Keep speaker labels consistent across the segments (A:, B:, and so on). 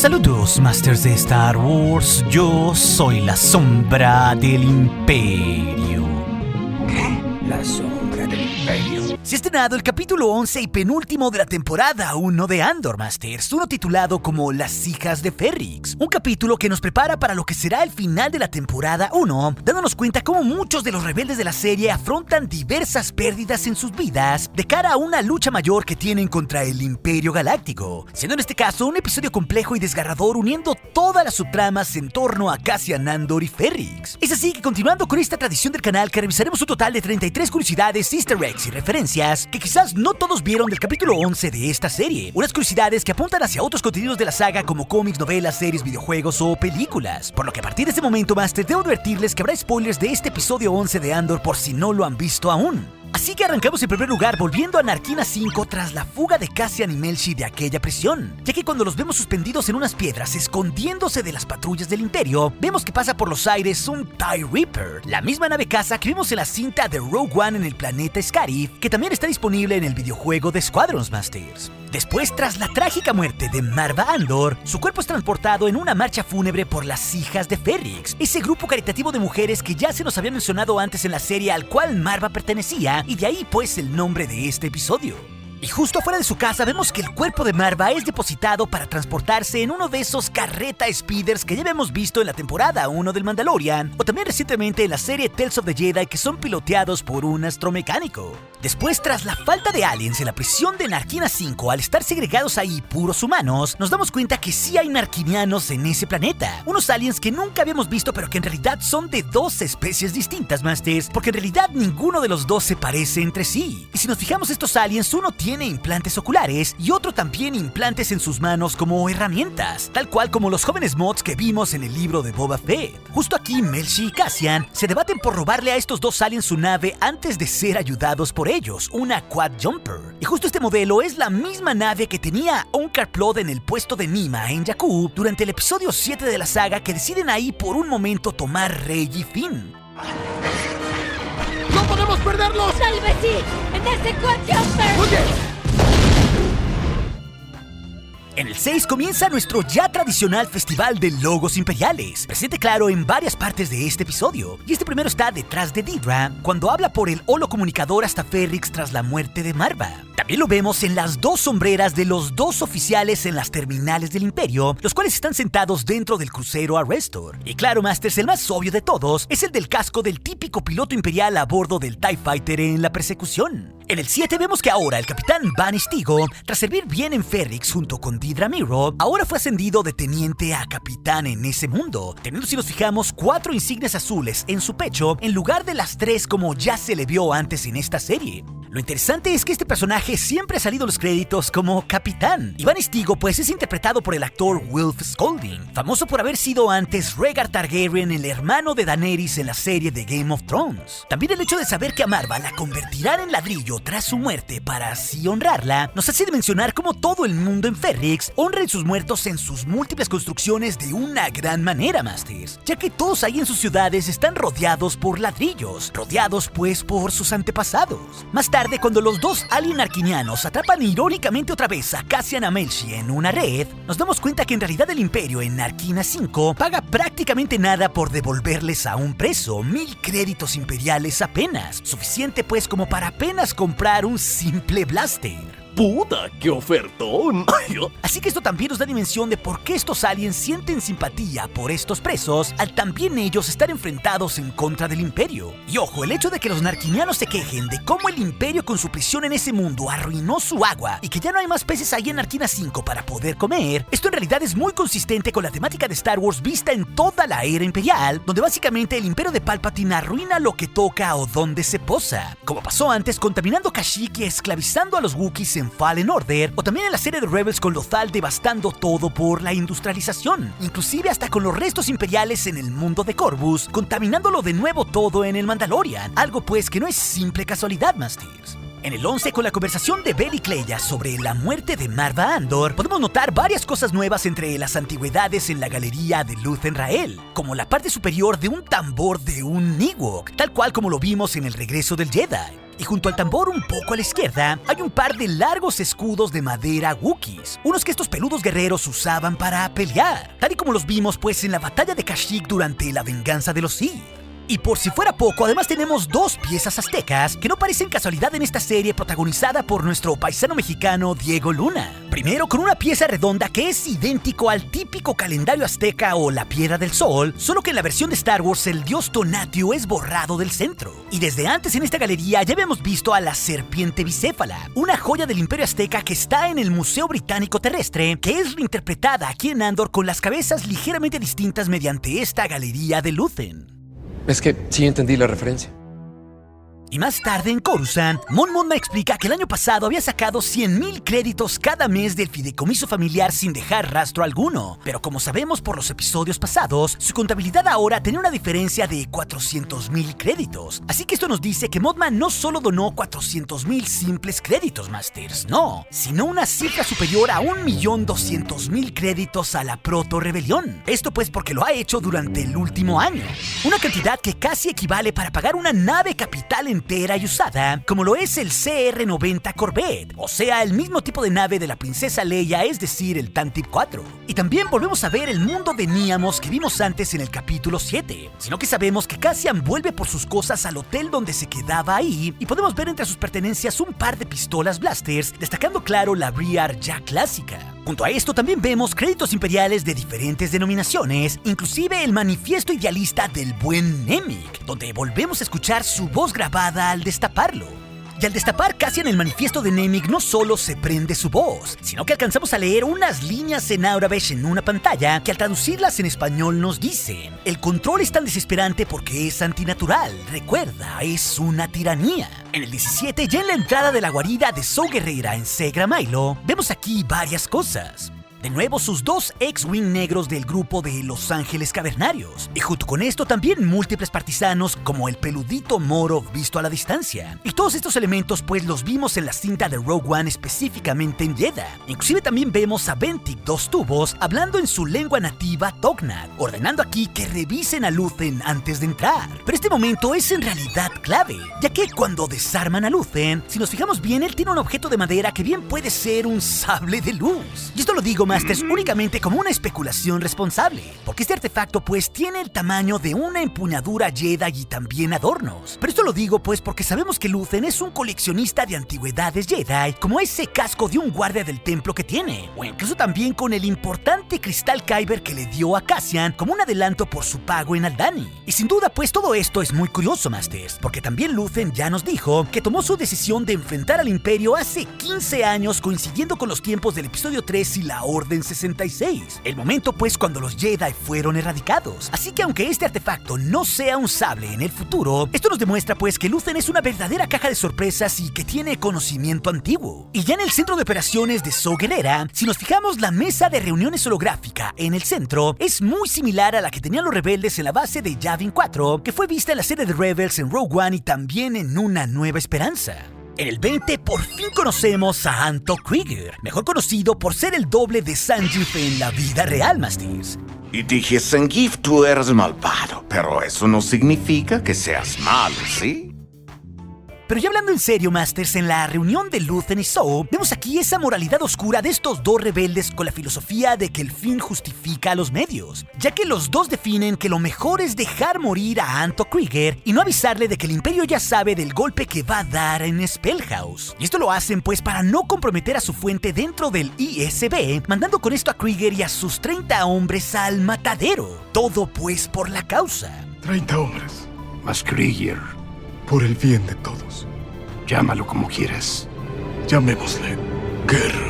A: Saludos, Masters de Star Wars. Yo soy la sombra del Imperio.
B: La sombra del Imperio.
A: Se ha estrenado el capítulo 11 y penúltimo de la temporada 1 de Andor, Masters, uno titulado como Las hijas de Ferrix. Un capítulo que nos prepara para lo que será el final de la temporada 1, dándonos cuenta cómo muchos de los rebeldes de la serie afrontan diversas pérdidas en sus vidas de cara a una lucha mayor que tienen contra el Imperio Galáctico, siendo en este caso un episodio complejo y desgarrador uniendo todas las subtramas en torno a Cassian Andor y Ferrix. Es así que continuando con esta tradición del canal, que revisaremos un total de 33 curiosidades, easter eggs y referencias que quizás no todos vieron del capítulo 11 de esta serie. Unas curiosidades que apuntan hacia otros contenidos de la saga como cómics, novelas, series, videojuegos o películas. Por lo que a partir de este momento, Master, debo advertirles que habrá spoilers de este episodio 11 de Andor por si no lo han visto aún. Así que arrancamos en primer lugar volviendo a Narkina 5 tras la fuga de Cassian y Melshi de aquella prisión, ya que cuando los vemos suspendidos en unas piedras escondiéndose de las patrullas del Imperio, vemos que pasa por los aires un TIE Reaper, la misma nave caza que vimos en la cinta de Rogue One en el planeta Scarif, que también está disponible en el videojuego de Squadrons, Masters. Después, tras la trágica muerte de Marva Andor, su cuerpo es transportado en una marcha fúnebre por las hijas de Ferrix, ese grupo caritativo de mujeres que ya se nos había mencionado antes en la serie al cual Marva pertenecía, y de ahí pues el nombre de este episodio. Y justo afuera de su casa vemos que el cuerpo de Marva es depositado para transportarse en uno de esos carreta speeders que ya habíamos visto en la temporada 1 del Mandalorian, o también recientemente en la serie Tales of the Jedi, que son piloteados por un astromecánico. Después, tras la falta de aliens en la prisión de Narkina 5, al estar segregados ahí puros humanos, nos damos cuenta que sí hay narquinianos en ese planeta. Unos aliens que nunca habíamos visto, pero que en realidad son de dos especies distintas, Masters, porque en realidad ninguno de los dos se parece entre sí. Y si nos fijamos, estos aliens, uno tiene implantes oculares y otro también implantes en sus manos como herramientas, tal cual como los jóvenes mods que vimos en el libro de Boba Fett. Justo aquí, Melshi y Cassian se debaten por robarle a estos dos aliens su nave antes de ser ayudados por ellos, una Quad Jumper. Y justo este modelo es la misma nave que tenía Unkar Plutt en el puesto de Nima en Jakku durante el episodio 7 de la saga, que deciden ahí por un momento tomar Rey y Finn.
B: ¡No podemos perderlos!
C: ¡Salve sí! ¡En ese Quad Jumper!
B: ¡Oye!
A: En el 6 comienza nuestro ya tradicional festival de logos imperiales, presente claro en varias partes de este episodio. Y este primero está detrás de Dedra, cuando habla por el holocomunicador hasta Ferrix tras la muerte de Marva. También lo vemos en las dos sombreras de los dos oficiales en las terminales del Imperio, los cuales están sentados dentro del crucero Arrestor. Y claro, Masters, el más obvio de todos es el del casco del típico piloto imperial a bordo del TIE Fighter en la persecución. En el 7 vemos que ahora el capitán Van Stigo, tras servir bien en Ferrix junto con Dedra Meero, ahora fue ascendido de teniente a capitán en ese mundo, teniendo, si nos fijamos, 4 insignias azules en su pecho en lugar de las 3 como ya se le vio antes en esta serie. Lo interesante es que este personaje siempre ha salido en los créditos como capitán. Y Van Stigo pues es interpretado por el actor Wilf Scolding, famoso por haber sido antes Rhaegar Targaryen, el hermano de Daenerys en la serie de Game of Thrones. También el hecho de saber que a Marva la convertirán en ladrillo tras su muerte para así honrarla, nos hace mencionar cómo todo el mundo en Ferrix honra a sus muertos en sus múltiples construcciones de una gran manera, Masters, ya que todos ahí en sus ciudades están rodeados por ladrillos, rodeados pues por sus antepasados. Más tarde, cuando los dos alien arquinianos atrapan irónicamente otra vez a Cassian y Melshi en una red, nos damos cuenta que en realidad el Imperio en Narkina 5 paga prácticamente nada por devolverles a un preso, 1000 créditos imperiales apenas, suficiente pues como para apenas comprar un simple blaster.
D: ¡Puta, qué ofertón!
A: Así que esto también nos da dimensión de por qué estos aliens sienten simpatía por estos presos al también ellos estar enfrentados en contra del Imperio. Y ojo, el hecho de que los narquinianos se quejen de cómo el Imperio con su prisión en ese mundo arruinó su agua y que ya no hay más peces ahí en Narkina 5 para poder comer, esto en realidad es muy consistente con la temática de Star Wars vista en toda la era imperial, donde básicamente el Imperio de Palpatine arruina lo que toca o donde se posa, como pasó antes contaminando Kashyyyk y esclavizando a los Wookiees en Fallen Order, o también en la serie de Rebels con Lothal devastando todo por la industrialización, inclusive hasta con los restos imperiales en el mundo de Corvus, contaminándolo de nuevo todo en el Mandalorian, algo pues que no es simple casualidad, Masters. En el 11, con la conversación de Bell y Kleya sobre la muerte de Marva Andor, podemos notar varias cosas nuevas entre las antigüedades en la galería de Luthen Rael, como la parte superior de un tambor de un Ewok, tal cual como lo vimos en El Regreso del Jedi. Y junto al tambor un poco a la izquierda, hay un par de largos escudos de madera Wookiees, unos que estos peludos guerreros usaban para pelear, tal y como los vimos pues en la batalla de Kashyyyk durante la venganza de los Sith. Y por si fuera poco, además tenemos dos piezas aztecas que no parecen casualidad en esta serie protagonizada por nuestro paisano mexicano Diego Luna. Primero con una pieza redonda que es idéntico al típico calendario azteca o la Piedra del Sol, solo que en la versión de Star Wars el dios Tonatiuh es borrado del centro. Y desde antes en esta galería ya habíamos visto a la serpiente bicéfala, una joya del Imperio Azteca que está en el Museo Británico Terrestre, que es reinterpretada aquí en Andor con las cabezas ligeramente distintas mediante esta galería de Luthen.
E: Es que sí entendí la referencia.
A: Y más tarde en Coruscant, Mon Mothma explica que el año pasado había sacado 100,000 créditos cada mes del fideicomiso familiar sin dejar rastro alguno. Pero como sabemos por los episodios pasados, su contabilidad ahora tenía una diferencia de 400,000 créditos. Así que esto nos dice que Mothma no solo donó 400,000 simples créditos, Masters, no, sino una cifra superior a 1,200,000 créditos a la Proto-Rebelión. Esto pues porque lo ha hecho durante el último año. Una cantidad que casi equivale para pagar una nave capital entera y usada, como lo es el CR-90 Corvette, o sea, el mismo tipo de nave de la princesa Leia, es decir, el Tantive 4. Y también volvemos a ver el mundo de Niamos que vimos antes en el capítulo 7, sino que sabemos que Cassian vuelve por sus cosas al hotel donde se quedaba ahí, y podemos ver entre sus pertenencias un par de pistolas blasters, destacando claro la Briar ya clásica. Junto a esto también vemos créditos imperiales de diferentes denominaciones, inclusive el manifiesto idealista del buen Nemik, donde volvemos a escuchar su voz grabada al destaparlo. Y al destapar Cassian el manifiesto de Nemik no solo se prende su voz, sino que alcanzamos a leer unas líneas en Aurabesh en una pantalla que al traducirlas en español nos dicen: el control es tan desesperante porque es antinatural, recuerda, es una tiranía. En el 17, ya en la entrada de la guarida de Saw Gerrera en Segra Milo, vemos aquí varias cosas. De nuevo sus dos X-Wing negros del grupo de Los Ángeles Cavernarios. Y junto con esto también múltiples partisanos como el peludito Morov visto a la distancia. Y todos estos elementos pues los vimos en la cinta de Rogue One, específicamente en Jedha. Inclusive también vemos a Ventic Dos Tubos hablando en su lengua nativa Tognath, ordenando aquí que revisen a Luthen antes de entrar. Pero este momento es en realidad clave, ya que cuando desarman a Luthen, si nos fijamos bien, él tiene un objeto de madera que bien puede ser un sable de luz. Y esto lo digo, Masters, únicamente como una especulación responsable, porque este artefacto pues tiene el tamaño de una empuñadura Jedi y también adornos. Pero esto lo digo pues porque sabemos que Luthen es un coleccionista de antigüedades Jedi, como ese casco de un guardia del templo que tiene, o incluso también con el importante cristal Kyber que le dio a Cassian como un adelanto por su pago en Aldhani. Y sin duda pues todo esto es muy curioso, Masters, porque también Luthen ya nos dijo que tomó su decisión de enfrentar al Imperio hace 15 años, coincidiendo con los tiempos del episodio 3 y la Orden 66, el momento pues cuando los Jedi fueron erradicados. Así que aunque este artefacto no sea un sable en el futuro, esto nos demuestra pues que Luthen es una verdadera caja de sorpresas y que tiene conocimiento antiguo. Y ya en el centro de operaciones de Saw Gerrera, si nos fijamos, la mesa de reuniones holográfica en el centro es muy similar a la que tenían los rebeldes en la base de Yavin 4, que fue vista en la serie de Rebels en Rogue One y también en Una Nueva Esperanza. En el 20 por fin conocemos a Anto Kreegyr, mejor conocido por ser el doble de Zangief en la vida real, Masters.
B: Y dije, Zangief, tú eres malvado, pero eso no significa que seas malo, ¿sí?
A: Pero ya hablando en serio, Masters, en la reunión de Luthen y Saw, vemos aquí esa moralidad oscura de estos dos rebeldes con la filosofía de que el fin justifica a los medios, ya que los dos definen que lo mejor es dejar morir a Anto Kreegyr y no avisarle de que el Imperio ya sabe del golpe que va a dar en Spellhouse. Y esto lo hacen pues para no comprometer a su fuente dentro del ISB, mandando con esto a Kreegyr y a sus 30 hombres al matadero. Todo pues por la causa.
F: 30 hombres, más Kreegyr, por el bien de todos. Llámalo como quieras. Llamémosle guerra.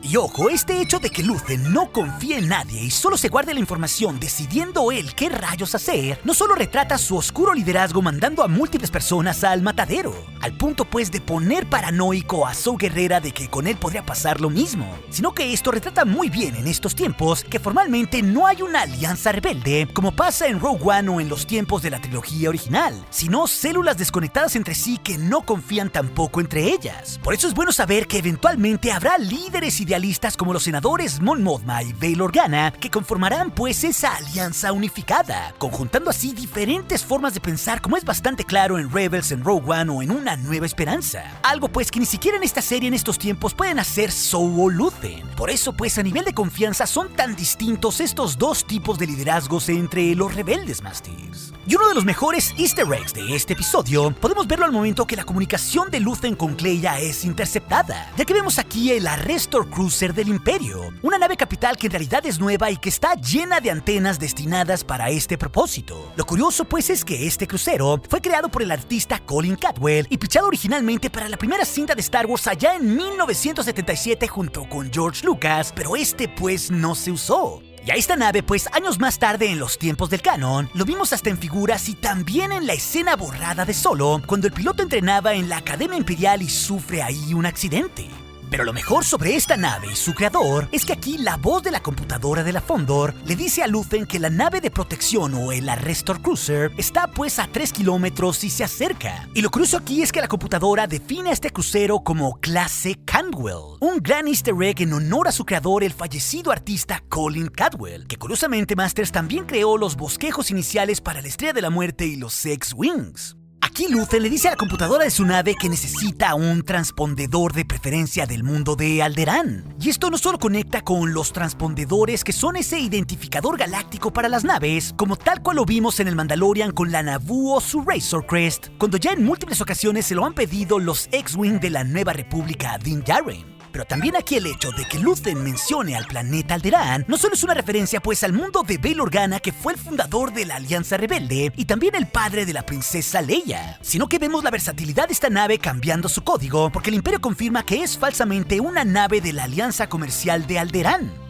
A: Y ojo, este hecho de que Luthen no confía en nadie y solo se guarde la información decidiendo él qué rayos hacer, no solo retrata su oscuro liderazgo mandando a múltiples personas al matadero, al punto pues de poner paranoico a Saw Gerrera de que con él podría pasar lo mismo, sino que esto retrata muy bien en estos tiempos que formalmente no hay una alianza rebelde como pasa en Rogue One o en los tiempos de la trilogía original, sino células desconectadas entre sí que no confían tampoco entre ellas. Por eso es bueno saber que eventualmente habrá líderes idealistas imperialistas como los senadores Mon Mothma y Bail Organa, que conformarán pues esa alianza unificada, conjuntando así diferentes formas de pensar, como es bastante claro en Rebels, en Rogue One o en Una Nueva Esperanza. Algo pues que ni siquiera en esta serie en estos tiempos pueden hacer Zoe o Luthen. Por eso pues a nivel de confianza son tan distintos estos dos tipos de liderazgos entre los rebeldes Masters. Y uno de los mejores easter eggs de este episodio podemos verlo al momento que la comunicación de Luthen con Kleya es interceptada, ya que vemos aquí el Arrestor Cruiser del Imperio, una nave capital que en realidad es nueva y que está llena de antenas destinadas para este propósito. Lo curioso pues es que este crucero fue creado por el artista Colin Cadwell y pichado originalmente para la primera cinta de Star Wars allá en 1977 junto con George Lucas, pero este pues no se usó. Y a esta nave, pues años más tarde en los tiempos del canon, lo vimos hasta en figuras y también en la escena borrada de Solo, cuando el piloto entrenaba en la Academia Imperial y sufre ahí un accidente. Pero lo mejor sobre esta nave y su creador es que aquí la voz de la computadora de la Fondor le dice a Luthen que la nave de protección o el Arrestor Cruiser está pues a 3 kilómetros y se acerca. Y lo curioso aquí es que la computadora define a este crucero como clase Cantwell, un gran easter egg en honor a su creador, el fallecido artista Colin Cadwell, que curiosamente Masters también creó los bosquejos iniciales para la Estrella de la Muerte y los X-Wings. Aquí Luthen le dice a la computadora de su nave que necesita un transpondedor de preferencia del mundo de Alderaan. Y esto no solo conecta con los transpondedores, que son ese identificador galáctico para las naves, como tal cual lo vimos en el Mandalorian con la Naboo o su Razor Crest, cuando ya en múltiples ocasiones se lo han pedido los X-Wing de la Nueva República Din Djarin. Pero también aquí el hecho de que Luthen mencione al planeta Alderaan no solo es una referencia pues al mundo de Bail Organa, que fue el fundador de la Alianza Rebelde y también el padre de la princesa Leia, sino que vemos la versatilidad de esta nave cambiando su código, porque el Imperio confirma que es falsamente una nave de la Alianza Comercial de Alderaan.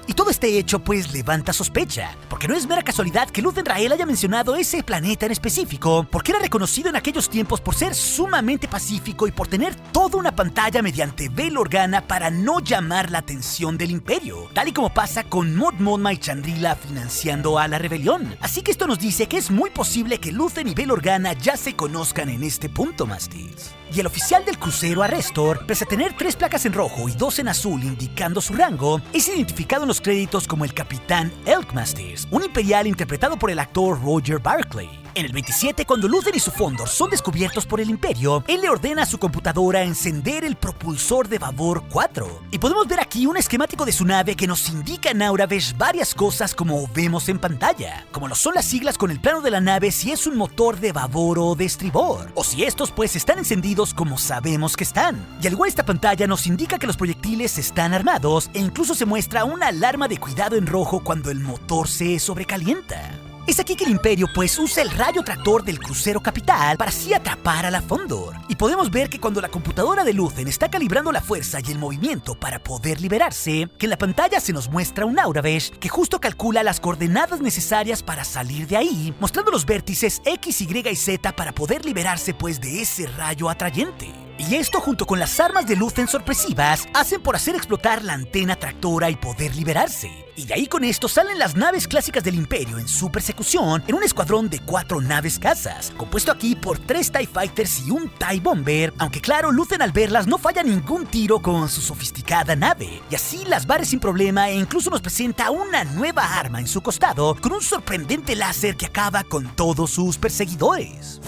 A: Y todo este hecho pues levanta sospecha, porque no es mera casualidad que Luthen Rael haya mencionado ese planeta en específico, porque era reconocido en aquellos tiempos por ser sumamente pacífico y por tener toda una pantalla mediante Bail Organa para no llamar la atención del Imperio, tal y como pasa con Mon Mothma y Chandrila financiando a la rebelión. Así que esto nos dice que es muy posible que Luthen y Bail Organa ya se conozcan en este punto, Masters. Y el oficial del crucero Arrestor, pese a tener 3 placas en rojo y 2 en azul indicando su rango, es identificado en los créditos como el Capitán Elk Masters, un imperial interpretado por el actor Roger Barclay. En el 27, cuando Luthen y su Fondor son descubiertos por el Imperio, él le ordena a su computadora encender el propulsor de Vavor 4. Y podemos ver aquí un esquemático de su nave que nos indica en Auravesh varias cosas como vemos en pantalla, como lo son las siglas con el plano de la nave, si es un motor de Vavor o de estribor, o si estos pues están encendidos como sabemos que están. Y al igual esta pantalla nos indica que los proyectiles están armados e incluso se muestra una alarma de cuidado en rojo cuando el motor se sobrecalienta. Es aquí que el Imperio pues usa el rayo tractor del crucero capital para así atrapar a la Fondor. Y podemos ver que cuando la computadora de Luthen está calibrando la fuerza y el movimiento para poder liberarse, que en la pantalla se nos muestra un Auravesh que justo calcula las coordenadas necesarias para salir de ahí, mostrando los vértices X, Y y Z para poder liberarse pues de ese rayo atrayente. Y esto junto con las armas de Luthen sorpresivas hacen por hacer explotar la antena tractora y poder liberarse. Y de ahí con esto salen las naves clásicas del Imperio en su persecución en un escuadrón de 4 naves cazas, compuesto aquí por 3 TIE Fighters y un TIE Bomber, aunque claro, Luthen al verlas no falla ningún tiro con su sofisticada nave, y así las barre sin problema e incluso nos presenta una nueva arma en su costado con un sorprendente láser que acaba con todos sus perseguidores.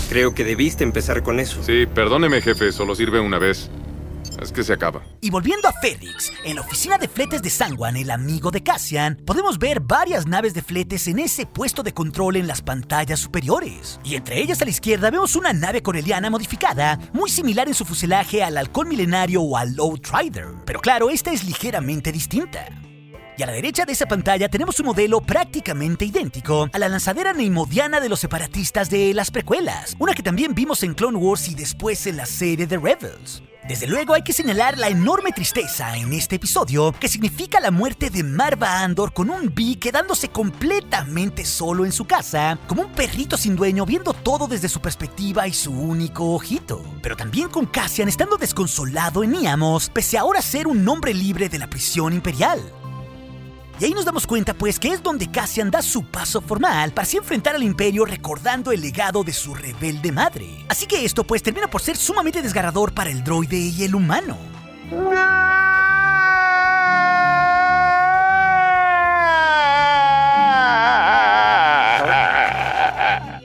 G: Creo que debiste empezar con eso.
H: Sí, perdóneme, jefe, solo sirve una vez. Es que se acaba.
A: Y volviendo a Ferrix, en la oficina de fletes de Sangwan, el amigo de Cassian, podemos ver varias naves de fletes en ese puesto de control en las pantallas superiores. Y entre ellas a la izquierda vemos una nave coreliana modificada, muy similar en su fuselaje al Halcón Milenario o al Outrider. Pero claro, esta es ligeramente distinta. Y a la derecha de esa pantalla tenemos un modelo prácticamente idéntico a la lanzadera neimodiana de los separatistas de las precuelas, una que también vimos en Clone Wars y después en la serie de Rebels. Desde luego hay que señalar la enorme tristeza en este episodio, que significa la muerte de Marva Andor con un Vi quedándose completamente solo en su casa, como un perrito sin dueño viendo todo desde su perspectiva y su único ojito. Pero también con Cassian estando desconsolado en Niamos, pese a ahora ser un hombre libre de la prisión imperial. Y ahí nos damos cuenta pues que es donde Cassian da su paso formal para así enfrentar al Imperio recordando el legado de su rebelde madre. Así que esto pues termina por ser sumamente desgarrador para el droide y el humano.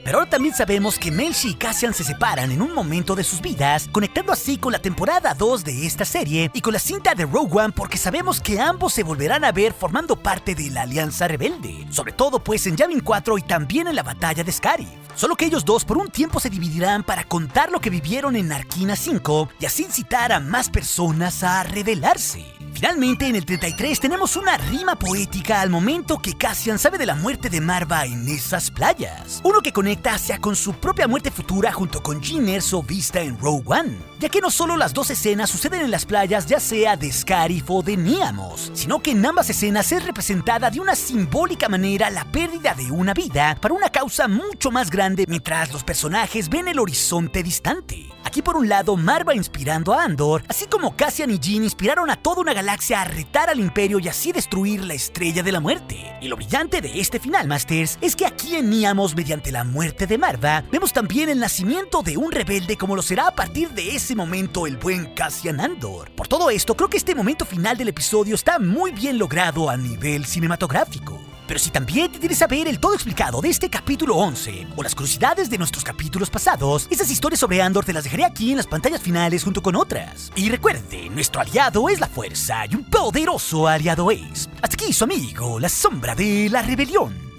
A: Pero ahora también sabemos que Melshi y Cassian se separan en un momento de sus vidas, conectando así con la temporada 2 de esta serie y con la cinta de Rogue One, porque sabemos que ambos se volverán a ver formando parte de la Alianza Rebelde, sobre todo pues en Yavin 4 y también en la batalla de Scarif. Solo que ellos dos por un tiempo se dividirán para contar lo que vivieron en Narkina 5 y así incitar a más personas a rebelarse. Finalmente, en el 33 tenemos una rima poética al momento que Cassian sabe de la muerte de Marva en esas playas. Uno que conecta hacia con su propia muerte futura junto con Jyn Erso vista en Rogue One, ya que no solo las dos escenas suceden en las playas ya sea de Scarif o de Niamos, sino que en ambas escenas es representada de una simbólica manera la pérdida de una vida para una causa mucho más grande mientras los personajes ven el horizonte distante. Aquí por un lado Marva inspirando a Andor, así como Cassian y Jyn inspiraron a toda una galaxia a retar al Imperio y así destruir la Estrella de la Muerte. Y lo brillante de este final, Masters, es que aquí en Niamos, mediante la muerte de Marva, vemos también el nacimiento de un rebelde como lo será a partir de ese momento el buen Cassian Andor. Por todo esto, creo que este momento final del episodio está muy bien logrado a nivel cinematográfico. Pero si también te quieres saber el todo explicado de este capítulo 11 o las curiosidades de nuestros capítulos pasados, esas historias sobre Andor te las dejaré aquí en las pantallas finales junto con otras. Y recuerde, nuestro aliado es la fuerza y un poderoso aliado es. Hasta aquí su amigo, la sombra de la rebelión.